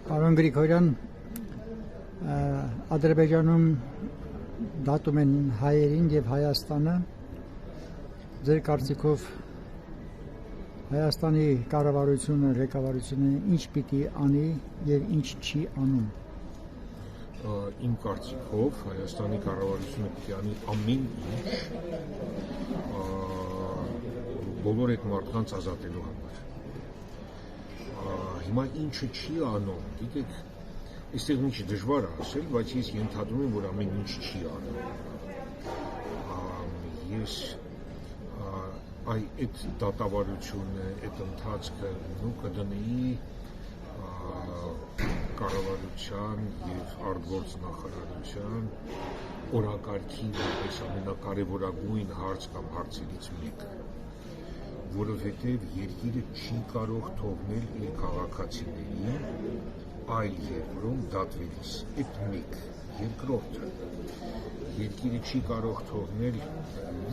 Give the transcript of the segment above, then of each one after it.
Պարոն Գրիգորյան, Ադրբեջանում դատում են հայերին եւ Հայաստանը։ Ձեր կարծիքով Հայաստանի կառավարությունը, ղեկավարությունը ինչ պիտի անի եւ ինչ չի անում։ Իմ կարծիքով Հայաստանի կառավարությունը պիտի անի ամեն ինչ բոլոր այդ մարդկանց ազատելու համար։ Հիմա ինչը չի անում, գիտեք, այստեղ ինչ դժվար է ասել, բայց ես ենթադրում եմ, որ ամեն ինչ չի անում։ Ես այդ դատավարությունը, այդ ընթացքը կդնեի կառավարության եւ արտգործնախարարության օրակարգի որպես ամենակարևորագույն հարց կամ հարցերից մեկը, որովհետև երկիրը չի կարող թողնել իր քաղաքացիներին այլ երկրում դատվելիս։ Այդ մեկ, երկրորդը, երկիրը չի կարող թողնել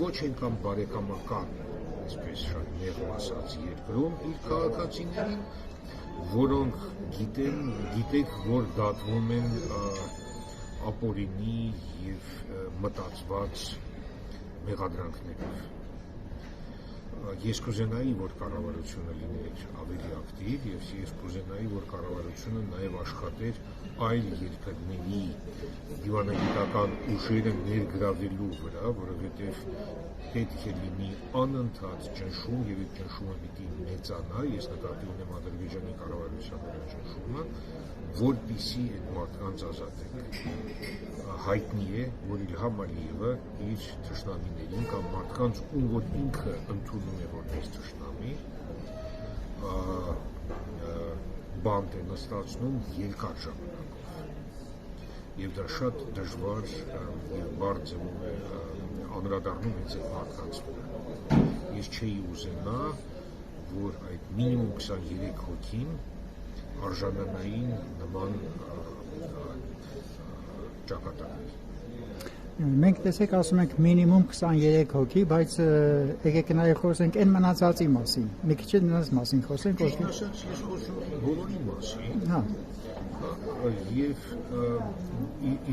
ոչ այնքան բարեկամական, այսպես շատ մեղմ ասած երկրում իր քաղաքացիներին, որոնք գիտեք, որ դատվում են ապօրինի եւ մտածված մեղադրանքներով։ Ես կուզենայի, որ կառավարությունը լիներ ավելի ակտիվ եւ ես կուզենայի, որ կառավարությունը նաեւ աշխատեր այլ երկրների դիվանագիտական ուժերը ներգրավելու վրա, որովհետեւ պետք է լինի անընդհատ ճնշում եւ այդ ճնշումը պիտի մեծանա, ես նկատի ունեմ Ադրբեջանի կառավարության վրա ճնշումը, որպեսզի այդ մարդկանց ազատենք։ Հայտնի է, որ Իլհամ Ալիևը իր թշնամիներին կամ մարդկանց, ում որ ինքը ընդունում է որպես թշնամի, բանտ է նստացնում երկար ժամանակով։ Եվ դա շատ դժվար եւ բարդ ձևով է անդրադառնում հենց այդ մարդկանց վրա։ Ես չէի ուզենա, որ այդ մինիմում 23 հոգին արժանանային նման ճակատագրի։ Մենք տեսեք ասում ենք մինիմում 23 հոգի, բայց եկեք նաև խոսենք այն մնացածի մասին։ Մի քիչ նրանց մասին խոսենք, ոչ թե ես խոսում եմ բոլորի մասին։ Հա։ Եվ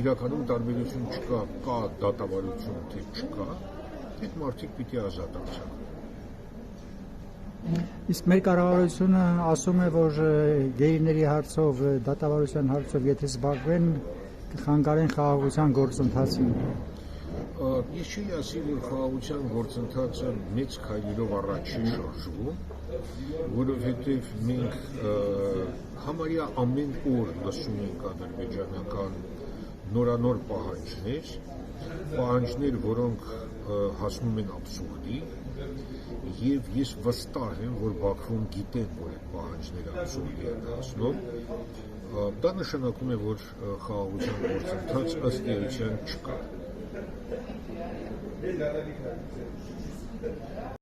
իրականում տարբերություն չկա, կա դատավարություն, թե չկա, այդ մարդիկ պիտի ազատ արձակվեն։ Իսկ մեր կառավարությունը ասում է, որ գերիների հարցով, դատավարության հարցով, եթե զբաղվեն, կխանգարեն խաղաղության գործընթացին։ Ես չի ասի, որ խաղաղության գործընթացը մեծ քայլերով առաջ չի շարժվում, որովհետև մենք համարյա ամեն օր լսում ենք ադրբեջանական նորանոր պահանջներ, որոնք հասնում են աբսուրդի, եւ ես վստահ եմ, որ Բաքվում գիտեն, որ այդ պահանջները աբսուրդի են հասնում, դա նշանակում է, որ խաղաղության գործընթաց ըստ էության չկա։